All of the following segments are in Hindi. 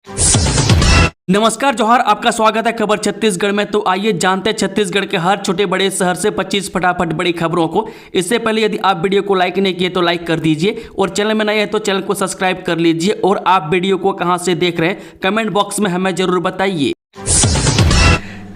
नमस्कार जोहार, आपका स्वागत है खबर छत्तीसगढ़ में। तो आइए जानते हैं छत्तीसगढ़ के हर छोटे बड़े शहर से 25 फटाफट बड़ी खबरों को। इससे पहले यदि आप वीडियो को लाइक नहीं किए तो लाइक कर दीजिए और चैनल में नए हैं तो चैनल को सब्सक्राइब कर लीजिए। और आप वीडियो को कहां से देख रहे हैं कमेंट बॉक्स में हमें जरूर बताइए।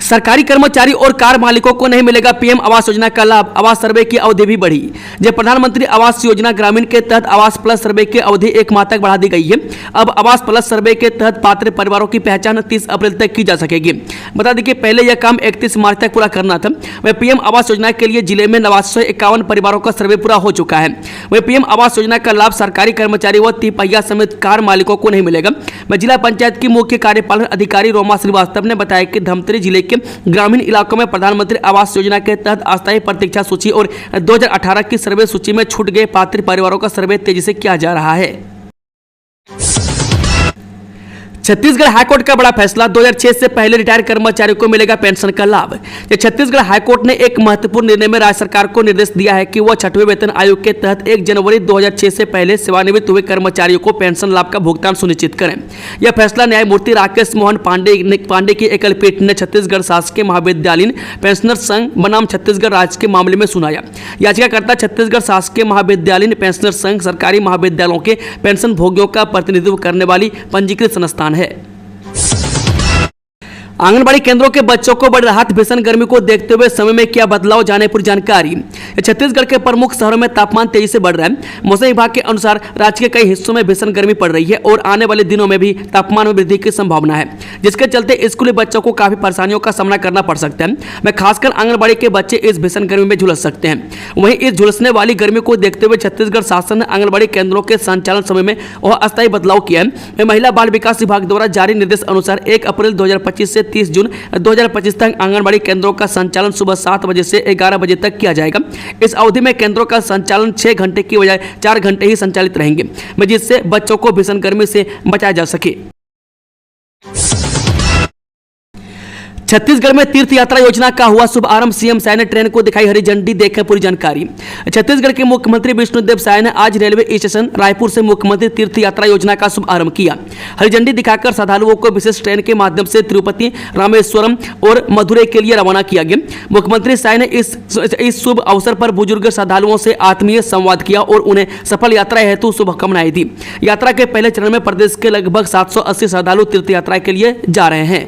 सरकारी कर्मचारी और कार मालिकों को नहीं मिलेगा पीएम आवास योजना का लाभ, आवास सर्वे की अवधि भी बढ़ी। जब प्रधानमंत्री आवास योजना ग्रामीण के तहत आवास प्लस सर्वे की अवधि 1 माह तक बढ़ा दी गई है। अब आवास प्लस सर्वे के तहत पात्र परिवारों की पहचान 30 अप्रैल तक की जा सकेगी। बता दें कि पहले यह काम 31 मार्च तक पूरा करना था। वह पीएम आवास योजना के लिए जिले में 951 परिवारों का सर्वे पूरा हो चुका है। वह पीएम आवास योजना का लाभ सरकारी कर्मचारी व तिपहिया समेत कार मालिकों को नहीं मिलेगा। जिला पंचायत की मुख्य कार्यपालन अधिकारी रोमा श्रीवास्तव ने बताया कि धमतरी जिले के ग्रामीण इलाकों में प्रधानमंत्री आवास योजना के तहत अस्थायी प्रतीक्षा सूची और 2018 की सर्वे सूची में छूट गए पात्र परिवारों का सर्वे तेजी से किया जा रहा है। छत्तीसगढ़ हाईकोर्ट का बड़ा फैसला, 2006 से पहले रिटायर कर्मचारियों को मिलेगा पेंशन का लाभ। छत्तीसगढ़ हाईकोर्ट ने एक महत्वपूर्ण निर्णय में राज्य सरकार को निर्देश दिया है कि वह 6वें वेतन आयोग के तहत 1 जनवरी 2006 से पहले सेवानिवृत्त हुए कर्मचारियों को पेंशन लाभ का भुगतान सुनिश्चित करें। यह फैसला न्यायमूर्ति राकेश मोहन पांडे की एकल पीठ ने छत्तीसगढ़ शासकीय महाविद्यालयीन पेंशनर संघ बनाम छत्तीसगढ़ राज्य के मामले में सुनाया। याचिकाकर्ता छत्तीसगढ़ शासकीय महाविद्यालयीन पेंशनर संघ सरकारी महाविद्यालयों के पेंशन भोगियों का प्रतिनिधित्व करने वाली पंजीकृत संस्थान है। आंगनबाड़ी केंद्रों के बच्चों को बढ़ राहत, भीषण गर्मी को देखते हुए समय में क्या बदलाव, जाने पर जानकारी। छत्तीसगढ़ के प्रमुख शहरों में तापमान तेजी से बढ़ रहा है। मौसम विभाग के अनुसार राज्य के कई हिस्सों में भीषण गर्मी पड़ रही है और आने वाले दिनों में भी तापमान में वृद्धि की संभावना है, जिसके चलते स्कूली बच्चों को काफी परेशानियों का सामना करना पड़ सकता है। मैं खासकर आंगनबाड़ी के बच्चे इस भीषण गर्मी में झुलस सकते हैं। वहीं इस झुलसने वाली गर्मी को देखते हुए छत्तीसगढ़ शासन ने आंगनबाड़ी केंद्रों के संचालन समय में और अस्थायी बदलाव किया है। महिला बाल विकास विभाग द्वारा जारी निर्देश अनुसार 1 अप्रैल 2025 से 30 जून 2025 तक आंगनबाड़ी केंद्रों का संचालन सुबह 7 बजे से 11 बजे तक किया जाएगा। इस अवधि में केंद्रों का संचालन 6 घंटे की बजाय 4 घंटे ही संचालित रहेंगे, जिससे बच्चों को भीषण गर्मी से बचाया जा सके। छत्तीसगढ़ में तीर्थ यात्रा योजना का हुआ शुभारंभ, सीएम साय ने ट्रेन को दिखाई हरी झंडी, देखें पूरी जानकारी। छत्तीसगढ़ के मुख्यमंत्री विष्णुदेव साय ने आज रेलवे स्टेशन रायपुर से मुख्यमंत्री तीर्थ यात्रा योजना का शुभारंभ किया। हरी झंडी दिखाकर श्रद्धालुओं को विशेष ट्रेन के माध्यम से तिरुपति, रामेश्वरम और मदुरई के लिए रवाना किया गया। मुख्यमंत्री साय ने इस शुभ अवसर पर बुजुर्ग श्रद्धालुओं से आत्मीय संवाद किया और उन्हें सफल यात्रा हेतु शुभकामनाएं दी। यात्रा के पहले चरण में प्रदेश के लगभग 780 श्रद्धालु तीर्थ यात्रा के लिए जा रहे हैं।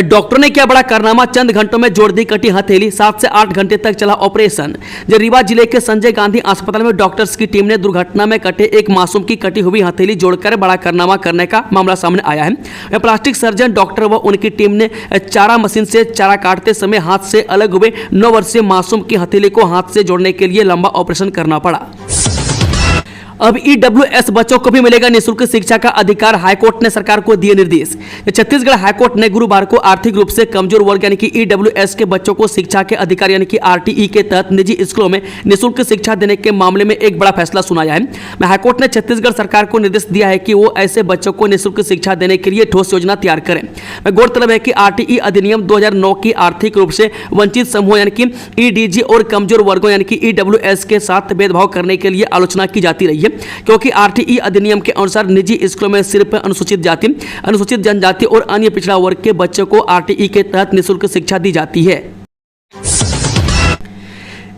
डॉक्टर ने किया बड़ा कारनामा, चंद घंटों में जोड़ दी कटी हथेली, 7 से 8 घंटे तक चला ऑपरेशन। रीवा जिले के संजय गांधी अस्पताल में डॉक्टर्स की टीम ने दुर्घटना में कटे एक मासूम की कटी हुई हथेली जोड़कर बड़ा कारनामा करने का मामला सामने आया है। प्लास्टिक सर्जन डॉक्टर व उनकी टीम ने चारा मशीन से चारा काटते समय हाथ से अलग हुए 9 वर्षीय मासूम की हथेली को हाथ से जोड़ने के लिए लंबा ऑपरेशन करना पड़ा। अब ईडब्ल्यूएस बच्चों को भी मिलेगा निःशुल्क शिक्षा का अधिकार, हाईकोर्ट ने सरकार को दिए निर्देश। छत्तीसगढ़ हाईकोर्ट ने गुरुवार को आर्थिक रूप से कमजोर वर्ग यानी कि ईडब्ल्यूएस के बच्चों को शिक्षा के अधिकार यानी कि आरटीई के तहत निजी स्कूलों में निःशुल्क शिक्षा देने के मामले में एक बड़ा फैसला सुनाया है। हाईकोर्ट ने छत्तीसगढ़ सरकार को निर्देश दिया है कि वो ऐसे बच्चों को निःशुल्क शिक्षा देने के लिए ठोस योजना तैयार करें। गौरतलब है कि आरटीई अधिनियम 2009 की आर्थिक रूप से वंचित समूह यानी कि ईडीजी और कमजोर वर्गों यानी कि ईडब्ल्यूएस के साथ भेदभाव करने के लिए आलोचना की जाती रही है, क्योंकि आरटीई अधिनियम के अनुसार निजी स्कूलों में सिर्फ अनुसूचित जाति, अनुसूचित जनजाति और अन्य पिछड़ा वर्ग के बच्चों को आरटीई के तहत निःशुल्क शिक्षा दी जाती है।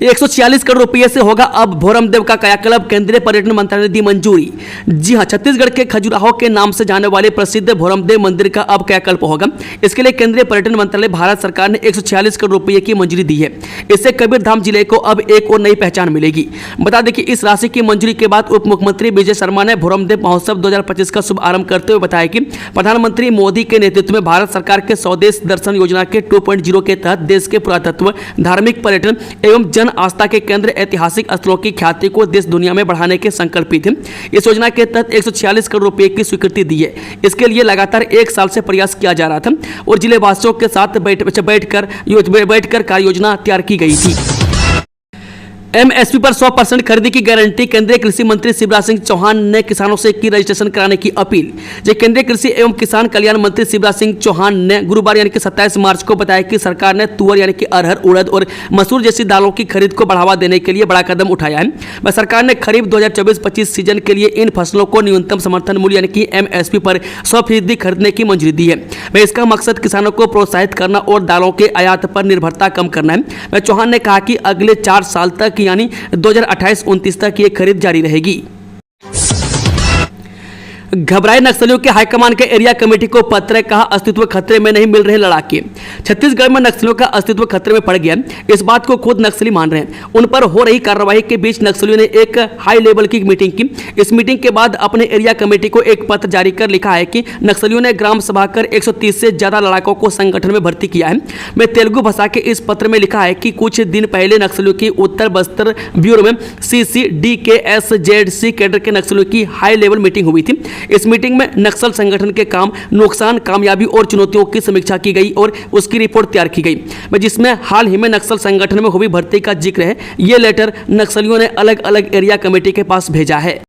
146 करोड़ रुपये से होगा अब भोरमदेव का कायाकल्प, केंद्रीय पर्यटन मंत्रालय ने दी मंजूरी। जी हां, छत्तीसगढ़ के खजुराहो के नाम से जाने वाले प्रसिद्ध भोरमदेव मंदिर का अब कायाकल्प होगा। इसके लिए केंद्रीय पर्यटन मंत्रालय भारत सरकार ने 146 करोड़ रुपये की मंजूरी दी है। इससे कबीरधाम जिले को अब एक और नई पहचान मिलेगी। बता दें कि इस राशि की मंजूरी के बाद उप मुख्यमंत्री विजय शर्मा ने भोरमदेव महोत्सव 2025 का शुभारंभ करते हुए बताया कि प्रधानमंत्री मोदी के नेतृत्व में भारत सरकार के स्वदेश दर्शन योजना के 2.0 के तहत देश के पुरातत्व, धार्मिक पर्यटन एवं जन आस्था के केंद्र ऐतिहासिक स्थलों की ख्याति को देश दुनिया में बढ़ाने के संकल्पित है। इस योजना के तहत 146 करोड़ रुपए की स्वीकृति दी है। इसके लिए लगातार 1 साल से प्रयास किया जा रहा था और जिले वासियों के साथ बैठकर कार्य योजना तैयार की गई थी। एमएसपी पर 100% खरीदी की गारंटी। केंद्रीय कृषि मंत्री शिवराज सिंह चौहान ने किसानों से की रजिस्ट्रेशन कराने की अपील। केंद्रीय कृषि एवं किसान कल्याण मंत्री शिवराज सिंह चौहान ने गुरुवार यानी कि 27 मार्च को बताया कि सरकार ने तुअर यानी कि अरहर, उड़द और मसूर जैसी दालों की खरीद को बढ़ावा देने के लिए बड़ा कदम उठाया है। सरकार ने खरीफ 2024-25 सीजन के लिए इन फसलों को न्यूनतम समर्थन मूल्य यानी कि एमएसपी पर 100% खरीदने की मंजूरी दी है। इसका मकसद किसानों को प्रोत्साहित करना और दालों के आयात पर निर्भरता कम करना है। चौहान ने कहा कि अगले 4 साल तक यानी 2028-29 तक ये खरीद जारी रहेगी। घबराए नक्सलियों के हाईकमान के एरिया कमेटी को पत्र, कहा अस्तित्व खतरे में नहीं, मिल रहे लड़ाके। छत्तीसगढ़ में नक्सलियों का अस्तित्व खतरे में पड़ गया, इस बात को खुद नक्सली मान रहे हैं। उन पर हो रही कार्रवाई के बीच नक्सलियों ने एक हाई लेवल की मीटिंग की। इस मीटिंग के बाद अपने एरिया कमेटी को एक पत्र जारी कर लिखा है कि नक्सलियों ने ग्राम सभा कर 130 से ज्यादा लड़ाकों को संगठन में भर्ती किया है। मैं तेलुगु भाषा के इस पत्र में लिखा है कि कुछ दिन पहले नक्सलियों की उत्तर बस्तर ब्यूरो में CCDKSZC कैडर के नक्सलियों की हाई लेवल मीटिंग हुई थी। इस मीटिंग में नक्सल संगठन के काम, नुकसान, कामयाबी और चुनौतियों की समीक्षा की गई और उसकी रिपोर्ट तैयार की गई, जिसमें हाल ही में नक्सल संगठन में हुई भर्ती का जिक्र है। ये लेटर नक्सलियों ने अलग अलग एरिया कमेटी के पास भेजा है।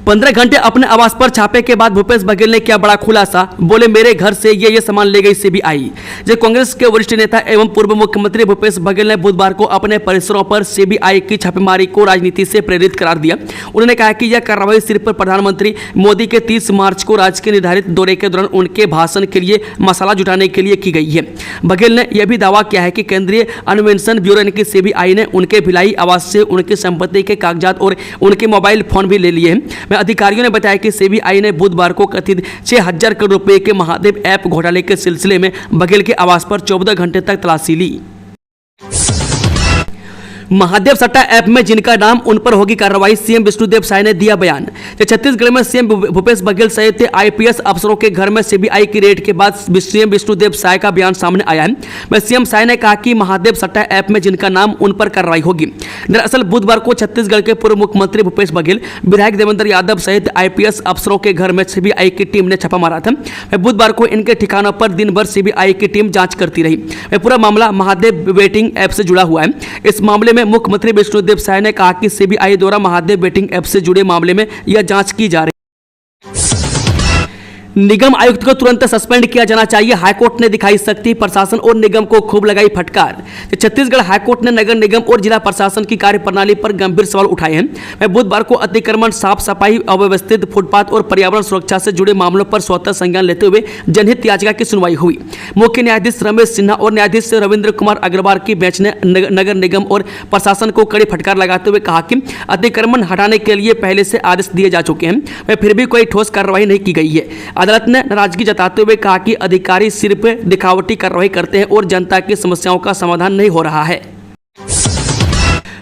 15 घंटे अपने आवास पर छापे के बाद भूपेश बघेल ने किया बड़ा खुलासा। बोले, मेरे घर से ये सामान ले गई सीबीआई। कांग्रेस के वरिष्ठ नेता एवं पूर्व मुख्यमंत्री भूपेश बघेल ने बुधवार को अपने परिसरों पर सीबीआई की छापेमारी को राजनीति से प्रेरित करार दिया। उन्होंने कहा कि यह कार्रवाई सिर्फ प्रधानमंत्री मोदी के 30 मार्च को राज्य के निर्धारित दौरे के दौरान उनके भाषण के लिए मसाला जुटाने के लिए की गई है। बघेल ने यह भी दावा किया है कि केंद्रीय अन्वेषण ब्यूरो यानी कि सीबीआई ने उनके भिलाई आवास से उनकी संपत्ति के कागजात और उनके मोबाइल फोन भी ले लिए हैं। अधिकारियों ने बताया कि सीबीआई ने बुधवार को कथित 6000 करोड़ रुपए के महादेव ऐप घोटाले के सिलसिले में बघेल के आवास पर 14 घंटे तक तलाशी ली। महादेव सट्टा ऐप में जिनका नाम, उन पर होगी कार्रवाई, सीएम विष्णुदेव साय ने दिया बयान। छत्तीसगढ़ में सीएम भूपेश बघेल सहित आईपीएस अफसरों के घर में सीबीआई की रेड के बाद सीएम विष्णुदेव साय का बयान सामने आया है। सीएम साय ने कहा कि महादेव सट्टा ऐप में जिनका नाम, उन पर कार्रवाई होगी। दरअसल बुधवार को छत्तीसगढ़ के पूर्व मुख्यमंत्री भूपेश बघेल, विधायक देवेंद्र यादव सहित आईपीएस अफसरों के घर में सीबीआई की टीम ने छापा मारा था। बुधवार को इनके ठिकानों पर दिन भर सीबीआई की टीम जांच करती रही। पूरा मामला महादेव बेटिंग ऐप से जुड़ा हुआ है। इस मामले में मुख्यमंत्री विष्णुदेव साय ने कहा कि सीबीआई द्वारा महादेव बेटिंग ऐप से जुड़े मामले में यह जांच की जा रही है। निगम आयुक्त को तुरंत सस्पेंड किया जाना चाहिए, हाईकोर्ट ने दिखाई सख्ती, प्रशासन और निगम को खूब लगाई फटकार। छत्तीसगढ़ हाईकोर्ट ने नगर निगम और जिला प्रशासन की कार्यप्रणाली पर गंभीर सवाल उठाए हैं। बुधवार को अतिक्रमण, साफ सफाई, अव्यवस्थित फुटपाथ और पर्यावरण सुरक्षा से जुड़े मामलों पर स्वतः संज्ञान लेते हुए जनहित याचिका की सुनवाई हुई। मुख्य न्यायाधीश रमेश सिन्हा और न्यायाधीश रविंद्र कुमार अग्रवाल की बेंच ने नगर निगम और प्रशासन को कड़ी फटकार लगाते हुए कहा कि अतिक्रमण हटाने के लिए पहले से आदेश दिए जा चुके हैं, फिर भी कोई ठोस कार्रवाई नहीं की गई है। अदालत ने नाराजगी जताते हुए कहा कि अधिकारी सिर्फ दिखावटी कार्रवाई करते हैं और जनता की समस्याओं का समाधान नहीं हो रहा है।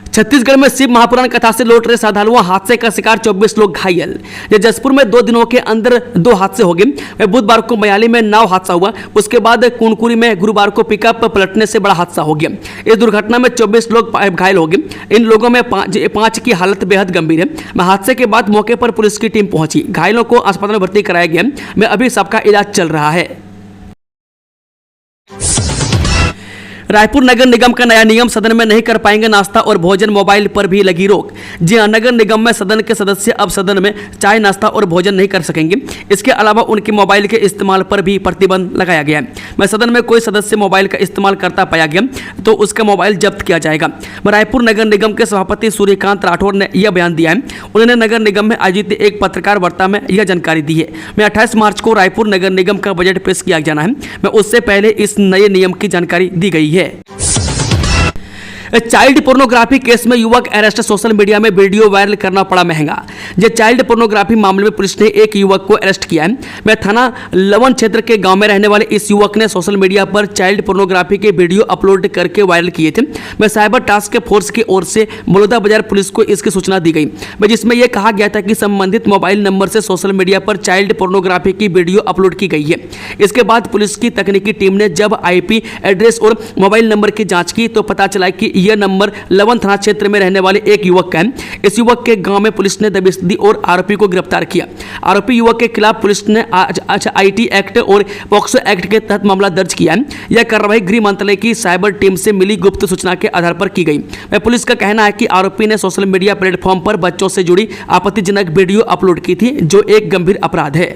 छत्तीसगढ़ में शिव महापुराण कथा से लौट रहे श्रद्धालुओं, हादसे का शिकार 24 लोग घायल। जसपुर में 2 दिनों के अंदर 2 हादसे हो गए। बुधवार को बयाली में नाव हादसा हुआ, उसके बाद कुनकुरी में गुरुवार को पिकअप पलटने से बड़ा हादसा हो गया। इस दुर्घटना में 24 लोग घायल हो गए। इन लोगों में 5 की हालत बेहद गंभीर है। हादसे के बाद मौके पर पुलिस की टीम पहुंची, घायलों को अस्पताल में भर्ती कराया गया। अभी सबका इलाज चल रहा है। रायपुर नगर निगम का नया नियम, सदन में नहीं कर पाएंगे नाश्ता और भोजन, मोबाइल पर भी लगी रोक। जी हां, नगर निगम में सदन के सदस्य अब सदन में चाय, नाश्ता और भोजन नहीं कर सकेंगे। इसके अलावा उनके मोबाइल के इस्तेमाल पर भी प्रतिबंध लगाया गया है। सदन में कोई सदस्य मोबाइल का इस्तेमाल करता पाया गया तो उसका मोबाइल जब्त किया जाएगा। रायपुर नगर निगम के सभापति सूर्यकांत राठौर ने यह बयान दिया है। उन्होंने नगर निगम में आयोजित एक पत्रकार वार्ता में यह जानकारी दी है। 28 मार्च को रायपुर नगर निगम का बजट पेश किया जाना है। उससे पहले इस नए नियम की जानकारी दी गई है। चाइल्ड पोर्नोग्राफी केस में युवक अरेस्ट, सोशल मीडिया में वीडियो वायरल करना पड़ा महंगा। चाइल्ड पोर्नोग्राफी मामले में पुलिस ने एक युवक को अरेस्ट किया है। थाना लवन क्षेत्र के गांव में रहने वाले इस युवक ने सोशल मीडिया पर चाइल्ड पोर्नोग्राफी के वीडियो अपलोड करके वायरल किए थे। साइबर टास्क फोर्स की ओर से बलौदा बाजार पुलिस को इसकी सूचना दी गई, जिसमें यह कहा गया था कि संबंधित मोबाइल नंबर से सोशल मीडिया पर चाइल्ड पोर्नोग्राफी की वीडियो अपलोड की गई है। इसके बाद पुलिस की तकनीकी टीम ने जब IP एड्रेस और मोबाइल नंबर की जाँच की तो पता चला कि यह नंबर 11 थाना क्षेत्र में रहने वाले एक युवक का है। इस युवक के गांव में पुलिस ने दबिश दी और आरोपी को गिरफ्तार किया। आरोपी युवक के खिलाफ पुलिस ने IT एक्ट और पॉक्सो एक्ट के तहत मामला दर्ज किया है। यह कार्रवाई गृह मंत्रालय की साइबर टीम से मिली गुप्त सूचना के आधार पर की गई। पुलिस का कहना है कि आरोपी ने सोशल मीडिया प्लेटफॉर्म पर बच्चों से जुड़ी आपत्तिजनक वीडियो अपलोड की थी, जो एक गंभीर अपराध है।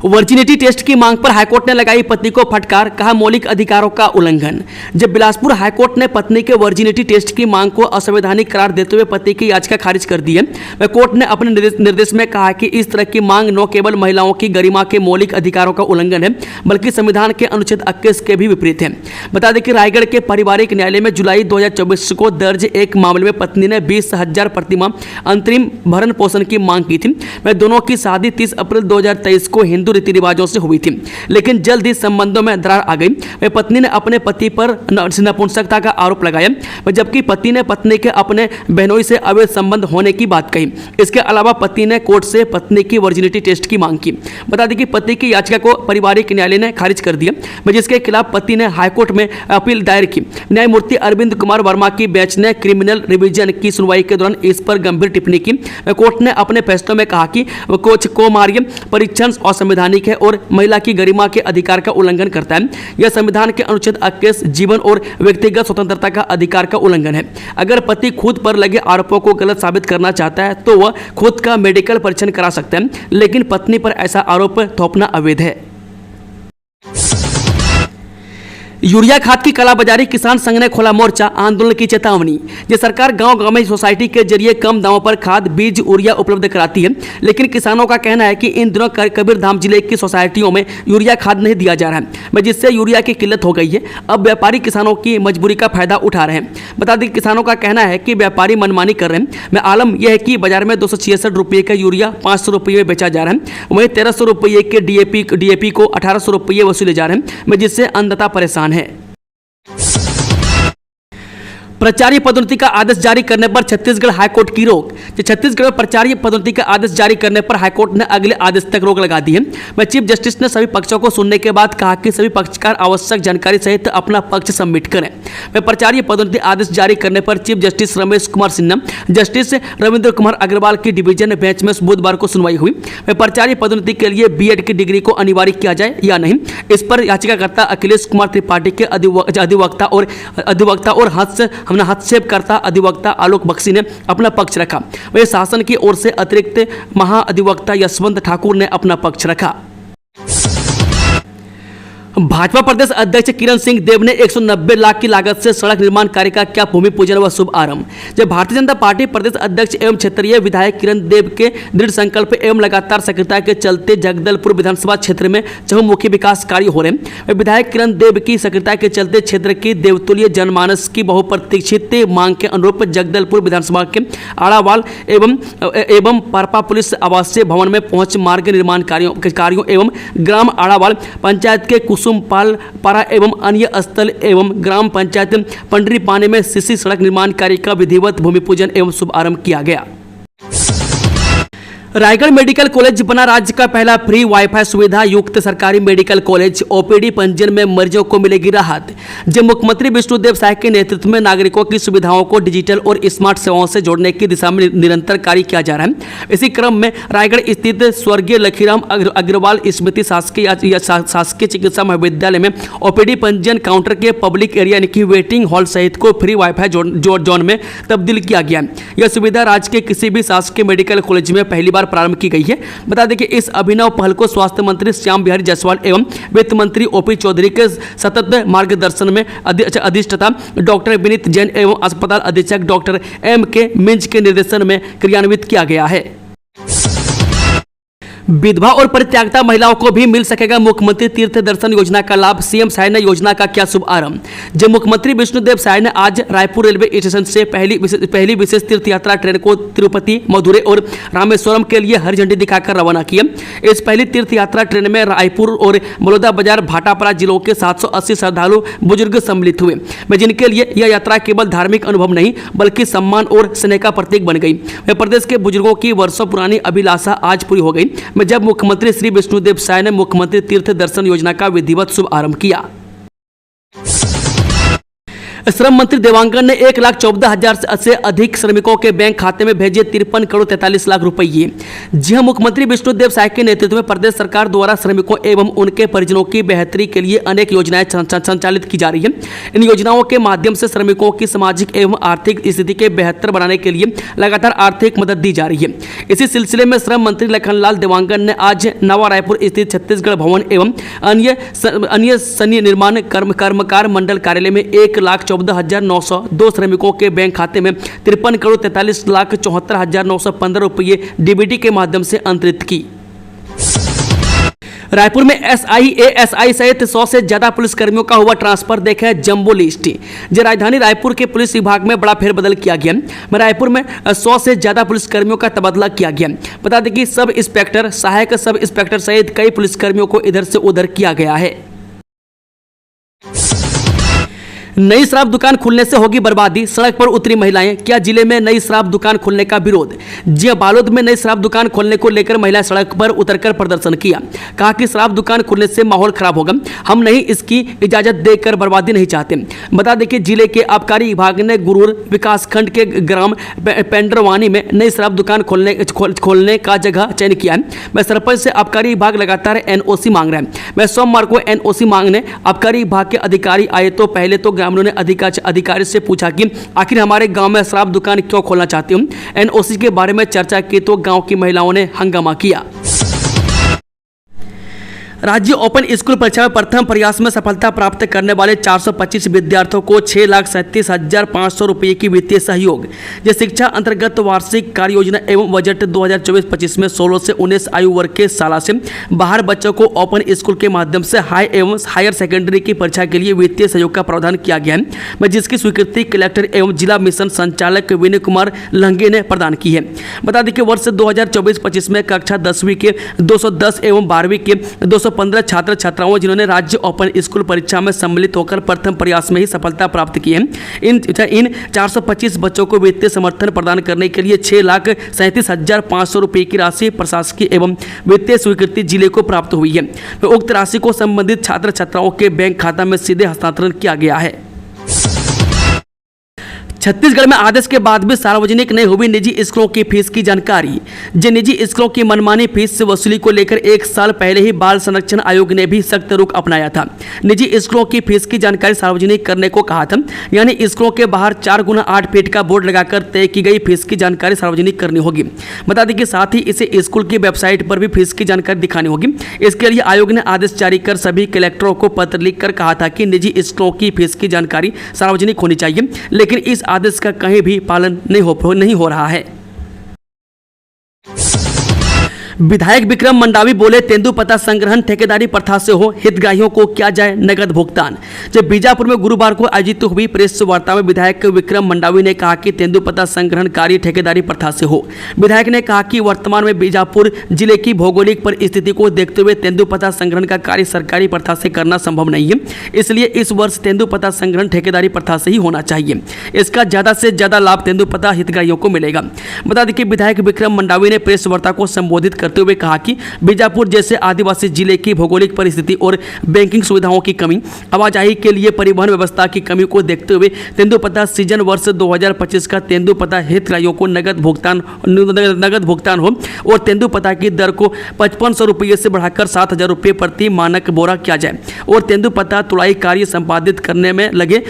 वर्जिनिटी टेस्ट की मांग पर हाईकोर्ट ने लगाई पति को फटकार, कहा मौलिक अधिकारों का उल्लंघन। जब बिलासपुर हाईकोर्ट ने पत्नी के वर्जिनिटी टेस्ट की मांग को असंवैधानिक करार देते हुए पति की याचिका खारिज कर दी है। कोर्ट ने अपने निर्देश में कहा कि इस तरह की मांग न केवल महिलाओं की गरिमा के मौलिक अधिकारों का उल्लंघन है, बल्कि संविधान के अनुच्छेद 21 के भी विपरीत है। बता दें कि रायगढ़ के पारिवारिक न्यायालय में जुलाई 2024 को दर्ज एक मामले में पत्नी ने 20,000 प्रतिमाह अंतरिम भरण पोषण की मांग की थी। दोनों की शादी 30 अप्रैल 2023 को हिंदू रीति रिवाजों से हुई थी, लेकिन जल्द ही संबंधों में दरार आ गई। पत्नी ने अपने पति पर नपुंसकता का आरोप लगाया, जबकि पति ने पत्नी के अपने बहनोई से अवैध संबंध होने की बात कही। इसके अलावा पति ने कोर्ट से पत्नी की वर्जिनिटी टेस्ट की मांग की। बता दें कि पति की याचिका को पारिवारिक न्यायालय ने खारिज कर दिया, जिसके खिलाफ पति ने हाईकोर्ट में अपील दायर की। न्यायमूर्ति अरविंद कुमार वर्मा की बेंच ने क्रिमिनल रिवीजन की सुनवाई के दौरान इस पर गंभीर टिप्पणी की। कोर्ट ने अपने फैसलों में कहा कि कौमार्य परीक्षण असंवैधानिक है और महिला की गरिमा के अधिकार का उल्लंघन करता है। यह संविधान के अनुच्छेद 21 जीवन और व्यक्तिगत स्वतंत्रता का अधिकार का उल्लंघन है। अगर पति खुद पर लगे आरोपों को गलत साबित करना चाहता है तो वह खुद का मेडिकल परीक्षण करा सकता है, लेकिन पत्नी पर ऐसा आरोप थोपना अवैध है। यूरिया खाद की कालाबाजारी, किसान संघ ने खोला मोर्चा, आंदोलन की चेतावनी। ये सरकार गांव-गांव में सोसाइटी के जरिए कम दामों पर खाद, बीज, यूरिया उपलब्ध कराती है, लेकिन किसानों का कहना है कि इन दिनों कबीरधाम जिले की सोसाइटियों में यूरिया खाद नहीं दिया जा रहा है, जिससे यूरिया की किल्लत हो गई है। अब व्यापारी किसानों की मजबूरी का फायदा उठा रहे हैं। बता दें किसानों का कहना है कि व्यापारी मनमानी कर रहे हैं। आलम यह है कि बाजार में 266 रुपये का यूरिया 500 रुपये में बेचा जा रहा है, वहीं 1300 रुपये के DAP को 1800 रुपये वसूले जा रहे हैं, जिससे अन्नदाता परेशान है। प्राचार्य पदोन्नति का आदेश जारी करने पर छत्तीसगढ़ हाईकोर्ट की रोक। छत्तीसगढ़ में प्राचार्य पदोन्नति का आदेश जारी करने पर हाईकोर्ट ने अगले आदेश तक रोक लगा दी है। चीफ जस्टिस ने सभी पक्षों को सुनने के बाद कहा कि सभी पक्षकार आवश्यक जानकारी सहित अपना पक्ष सबमिट करें। प्राचार्य पदोन्नति आदेश जारी करने पर chief justice Ramesh Kumar Sinha, justice Ravindra Kumar Agrawal की डिवीजन बेंच में बुधवार को सुनवाई हुई। प्राचार्य पदोन्नति के लिए BEd की डिग्री को अनिवार्य किया जाए या नहीं, इस पर याचिकाकर्ता अखिलेश कुमार त्रिपाठी के अधिवक्ता और हस्तक्षेपकर्ता अधिवक्ता आलोक बख्शी ने अपना पक्ष रखा। वहीं शासन की ओर से अतिरिक्त महाअधिवक्ता यशवंत ठाकुर ने अपना पक्ष रखा। भाजपा प्रदेश अध्यक्ष किरण सिंह देव ने 190 लाख की लागत से सड़क निर्माण कार्य का किया भूमि पूजन व शुभारंभ। जब भारतीय जनता पार्टी प्रदेश अध्यक्ष एवं क्षेत्रीय विधायक किरण देव के दृढ़ संकल्प एवं लगातार सक्रियता के चलते जगदलपुर विधानसभा क्षेत्र में चहुमुखी विकास कार्य हो रहे हैं। विधायक किरण देव की सक्रियता के चलते क्षेत्र की देवतुल्य जनमानस की बहुप्रतीक्षित मांग के अनुरूप जगदलपुर विधानसभा के आड़ावाल एवं पारपा पुलिस आवासीय भवन में पहुंच मार्ग निर्माण कार्यों एवं ग्राम आड़ावाल पंचायत के कुसुमपाल पारा एवं अन्य स्थल एवं ग्राम पंचायत पंडरीपाने में सीसी सड़क निर्माण कार्य का विधिवत भूमि पूजन एवं शुभारंभ किया गया। रायगढ़ मेडिकल कॉलेज बना राज्य का पहला फ्री वाईफाई सुविधा युक्त सरकारी मेडिकल कॉलेज। OPD पंजीयन में मरीजों को मिलेगी राहत। जब मुख्यमंत्री विष्णुदेव साय के नेतृत्व में नागरिकों की सुविधाओं को डिजिटल और स्मार्ट सेवाओं से जोड़ने की दिशा में निरंतर कार्य किया जा रहा है। इसी क्रम में रायगढ़ स्थित स्वर्गीय लखीराम अग्रवाल स्मृति शासकीय चिकित्सा महाविद्यालय में OPD पंजीयन काउंटर के पब्लिक एरिया यानी कि वेटिंग हॉल सहित को फ्री वाईफाई जोन में तब्दील किया गया। यह सुविधा राज्य के किसी भी शासकीय मेडिकल कॉलेज में पहली बार प्रारंभ की गई है। बता दें कि इस अभिनव पहल को स्वास्थ्य मंत्री श्याम बिहारी जायसवाल एवं वित्त मंत्री OP चौधरी के सतत मार्गदर्शन में अधिष्ठाता डॉक्टर विनीत जैन एवं अस्पताल अधीक्षक डॉक्टर MK मिंज के निर्देशन में क्रियान्वित किया गया है। विधवा और परित्यक्ता महिलाओं को भी मिल सकेगा मुख्यमंत्री तीर्थ दर्शन योजना का लाभ। सीएम साय ने योजना का किया शुभारंभ। जब मुख्यमंत्री विष्णुदेव साय ने आज रायपुर रेलवे स्टेशन से पहली विशेष तीर्थ यात्रा ट्रेन को तिरुपति, मदुरै और रामेश्वरम के लिए हरी झंडी दिखाकर रवाना किया। इस पहली तीर्थ यात्रा ट्रेन में रायपुर और बलौदाबाजार, भाटापारा जिलों के 780 श्रद्धालु बुजुर्ग सम्मिलित हुए, जिनके लिए यह यात्रा केवल धार्मिक अनुभव नहीं बल्कि सम्मान और स्नेह का प्रतीक बन गई। प्रदेश के बुजुर्गों की वर्षों पुरानी अभिलाषा आज पूरी हो गई जब मुख्यमंत्री श्री विष्णुदेव साय ने मुख्यमंत्री तीर्थ दर्शन योजना का विधिवत शुभारंभ किया। श्रम मंत्री देवांगन ने 1,14,000 से अधिक श्रमिकों के बैंक खाते में भेजे 53 करोड़ 43 लाख रुपये। जी हां, मुख्यमंत्री विष्णुदेव साय के नेतृत्व में प्रदेश सरकार द्वारा श्रमिकों एवं उनके परिजनों की बेहतरी के लिए अनेक योजनाएं संचालित की जा रही है। इन योजनाओं के माध्यम से श्रमिकों की सामाजिक एवं आर्थिक स्थिति के बेहतर बनाने के लिए लगातार आर्थिक मदद दी जा रही है। इसी सिलसिले में श्रम मंत्री लखनलाल देवांगन ने आज नवा रायपुर स्थित छत्तीसगढ़ भवन एवं अन्य सन्य निर्माण कर्मकार मंडल कार्यालय में 1,14,902 श्रमिकों के बैंक खाते में 53 करोड़ 43,74,915 रुपये डीबीटी के माध्यम से अंतरित की। रायपुर में एसआई एएसआई सहित 100 से ज्यादा पुलिसकर्मियों का हुआ ट्रांसफर। देखें जंबो लिस्ट। जो राजधानी रायपुर के पुलिस विभाग में बड़ा फेरबदल किया गया। रायपुर में 100 से ज्यादा पुलिसकर्मियों का तबादला किया गया। बता दें कि सब इंस्पेक्टर, सहायक सब इंस्पेक्टर सहित कई पुलिसकर्मियों को इधर से उधर किया गया है। नई शराब दुकान खुलने से होगी बर्बादी, सड़क पर उतरी महिलाएं। क्या जिले में नई शराब दुकान खुलने का विरोध? जी हां, बालोद में नई शराब दुकान खोलने को लेकर महिलाएं सड़क पर उतरकर प्रदर्शन किया। कहा कि शराब दुकान खुलने से माहौल खराब होगा, हम नहीं इसकी इजाजत देकर बर्बादी नहीं चाहते। बता दें कि जिले के आबकारी विभाग ने गुरूर विकासखंड के ग्राम पेंडरवानी में नई शराब दुकान खोलने का जगह चयन किया है। मैं सरपंच से आबकारी विभाग लगातार एनओसी मांग रहे हैं। मैं सोमवार को एनओसी मांगने आबकारी विभाग के अधिकारी आए तो पहले तो ग्रामीणों ने अधिकारी से पूछा कि आखिर हमारे गांव में शराब दुकान क्यों खोलना चाहते हो। एनओसी के बारे में चर्चा की तो गांव की महिलाओं ने हंगामा किया। राज्य ओपन स्कूल परीक्षा में प्रथम प्रयास में सफलता प्राप्त करने वाले 425 विद्यार्थियों को 6,37,500 रुपये की वित्तीय सहयोग। ये शिक्षा अंतर्गत वार्षिक कार्य योजना एवं बजट 2024-25 में 16 से 19 आयु वर्ग के शाला से बाहर बच्चों को ओपन स्कूल के माध्यम से हाई एवं हायर सेकेंडरी की परीक्षा के लिए वित्तीय सहयोग का प्रावधान किया गया है, जिसकी स्वीकृति कलेक्टर एवं जिला मिशन संचालक विनय कुमार लंगे ने प्रदान की है। बता दें कि वर्ष 2024-25 में कक्षा 10वीं के 210 एवं 12वीं के 215 छात्र छात्राओं जिन्होंने राज्य ओपन स्कूल परीक्षा में सम्मिलित होकर प्रथम प्रयास में ही सफलता प्राप्त की है। इन 425 बच्चों को वित्तीय समर्थन प्रदान करने के लिए 6,37,500 रुपये की राशि प्रशासकीय एवं वित्तीय स्वीकृति जिले को प्राप्त हुई है। उक्त राशि को संबंधित छात्र छात्राओं के बैंक खाता में सीधे हस्तांतरण किया गया है। छत्तीसगढ़ में आदेश के बाद भी सार्वजनिक नहीं हुई निजी स्कूलों की फीस की जानकारी। जिन निजी स्कूलों की मनमानी फीस वसूली को लेकर 1 साल पहले ही बाल संरक्षण आयोग ने भी सख्त रुख अपनाया था। निजी स्कूलों की फीस की जानकारी सार्वजनिक करने को कहा था, यानी स्कूलों के बाहर 4x8 फीट का बोर्ड लगाकर तय की गई फीस की जानकारी सार्वजनिक करनी होगी। बता दें कि साथ ही इसे स्कूल की वेबसाइट पर भी फीस की जानकारी दिखानी होगी। इसके लिए आयोग ने आदेश जारी कर सभी कलेक्टरों को पत्र लिखकर कहा था कि निजी स्कूलों की फीस की जानकारी सार्वजनिक होनी चाहिए, लेकिन इस आदेश का कहीं भी पालन नहीं हो रहा है। विधायक विक्रम मंडावी बोले, तेंदुपत्ता संग्रहण ठेकेदारी प्रथा से हो, हितग्राहियों को किया जाए नगद भुगतान। जब बीजापुर में गुरुवार को आयोजित हुई प्रेस वार्ता में विधायक विक्रम मंडावी ने कहा कि तेंदुपत्ता संग्रहण कार्य ठेकेदारी प्रथा से हो। विधायक ने कहा कि वर्तमान में बीजापुर जिले की भौगोलिक परिस्थिति को देखते हुए तेंदुपत्ता संग्रहण का कार्य सरकारी प्रथा से करना संभव नहीं है, इसलिए इस वर्ष तेंदुपत्ता संग्रहण ठेकेदारी प्रथा से ही होना चाहिए। इसका ज्यादा से ज्यादा लाभ तेंदुपत्ता हितग्राहियों को मिलेगा। बता दें कि विधायक विक्रम मंडावी ने प्रेस वार्ता को संबोधित करते हुए कहा कि बीजापुर जैसे आदिवासी जिले की भौगोलिक परिस्थिति और बैंकिंग सुविधाओं की कमी, आवाजाही के लिए परिवहन व्यवस्था की कमी को देखते हुए तेंदुपत्ता सीजन वर्ष 2025 का तेंदुपत्ता हितग्राहियों को नगद भुगतान हो और तेंदुपत्ता की दर को 5,500 रुपये से बढ़ाकर 7,000 रुपये प्रति मानक बोरा किया जाए और तेंदुपत्ता तुड़ाई कार्य संपादित करने में लगे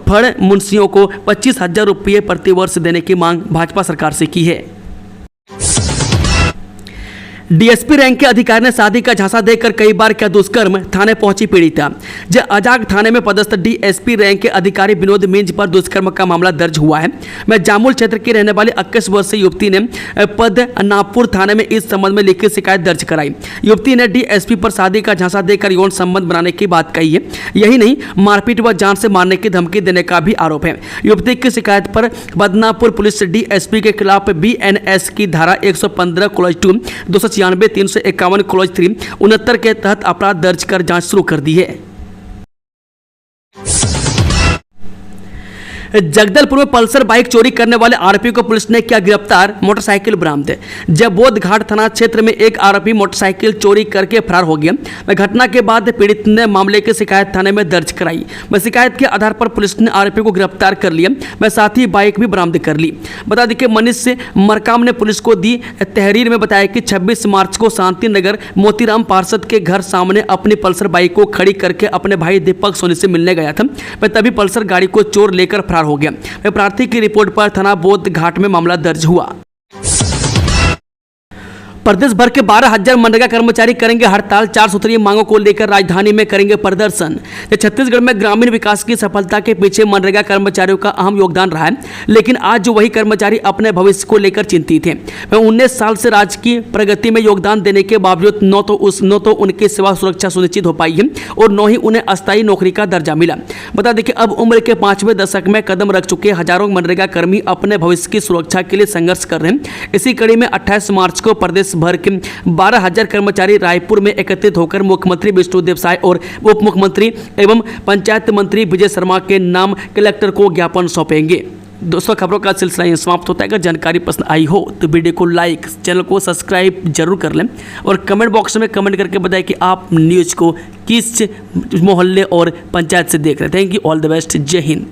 फड़ मुंशियों को 25,000 रुपये प्रति वर्ष देने की मांग भाजपा सरकार से की है। डीएसपी रैंक के अधिकारी ने शादी का झांसा देकर कई बार किया दुष्कर्म, थाने पहुंची पीड़िता। अजाग थाने में पदस्थ डीएसपी रैंक के अधिकारी विनोद मिंज पर दुष्कर्म का मामला दर्ज हुआ है। मैं जामुल क्षेत्र की रहने वाली 21 वर्षीय युवती ने पदनापुर थाने में इस संबंध में लिखित शिकायत दर्ज कराई। युवती ने डीएसपी पर शादी का झांसा देकर यौन संबंध बनाने की बात कही है। यही नहीं, मारपीट व जान से मारने की धमकी देने का भी आरोप है। युवती की शिकायत पर बदनापुर पुलिस डीएसपी के खिलाफ बीएनएस की धारा 115/2 296 351/3 69 के तहत अपराध दर्ज कर जांच शुरू कर दी है। जगदलपुर में पल्सर बाइक चोरी करने वाले आरोपी को पुलिस ने किया गिरफ्तार, मोटरसाइकिल बरामद। जबोध घाट थाना क्षेत्र में एक आरोपी मोटरसाइकिल चोरी करके फरार हो गया। घटना के बाद पीड़ित ने मामले की शिकायत थाने में दर्ज कराई। शिकायत के आधार पर पुलिस ने आरोपी को गिरफ्तार कर लिया, साथ ही बाइक भी बरामद कर ली। बता दें कि मनीष से मरकाम ने पुलिस को दी तहरीर में बताया कि 26 मार्च को शांति नगर मोतीराम पार्षद के घर सामने अपनी पल्सर बाइक को खड़ी करके अपने भाई दीपक सोनी से मिलने गया था। तभी पल्सर गाड़ी को चोर लेकर फरार हो गया। प्रार्थी की रिपोर्ट पर थाना बोध घाट में मामला दर्ज हुआ। प्रदेश भर के 12,000 मनरेगा कर्मचारी करेंगे हड़ताल, 4 सूत्रीय मांगों को लेकर राजधानी में करेंगे प्रदर्शन। छत्तीसगढ़ में ग्रामीण विकास की सफलता के पीछे मनरेगा कर्मचारियों का अहम योगदान रहा है, लेकिन आज जो वही कर्मचारी अपने भविष्य को लेकर चिंतित हैं। 19 साल से राज्य की प्रगति में योगदान देने के बावजूद न तो उनकी सेवा सुरक्षा सुनिश्चित हो पाई है और न ही उन्हें अस्थायी नौकरी का दर्जा मिला। बता दें कि अब उम्र के 5वें दशक में कदम रख चुके हजारों मनरेगा कर्मी अपने भविष्य की सुरक्षा के लिए संघर्ष कर रहे हैं। इसी कड़ी में 28 मार्च को प्रदेश भर के 12,000 कर्मचारी रायपुर में एकत्रित होकर मुख्यमंत्री विष्णुदेव साय और उप मुख्यमंत्री एवं पंचायत मंत्री विजय शर्मा के नाम कलेक्टर को ज्ञापन सौंपेंगे। दोस्तों, खबरों का सिलसिला यहीं समाप्त होता है। अगर जानकारी पसंद आई हो तो वीडियो को लाइक, चैनल को सब्सक्राइब जरूर कर लें और कमेंट बॉक्स में कमेंट करके बताएं कि आप न्यूज़ को किस मोहल्ले और पंचायत से देख रहे हैं। Thank you, all the best, जय हिंद।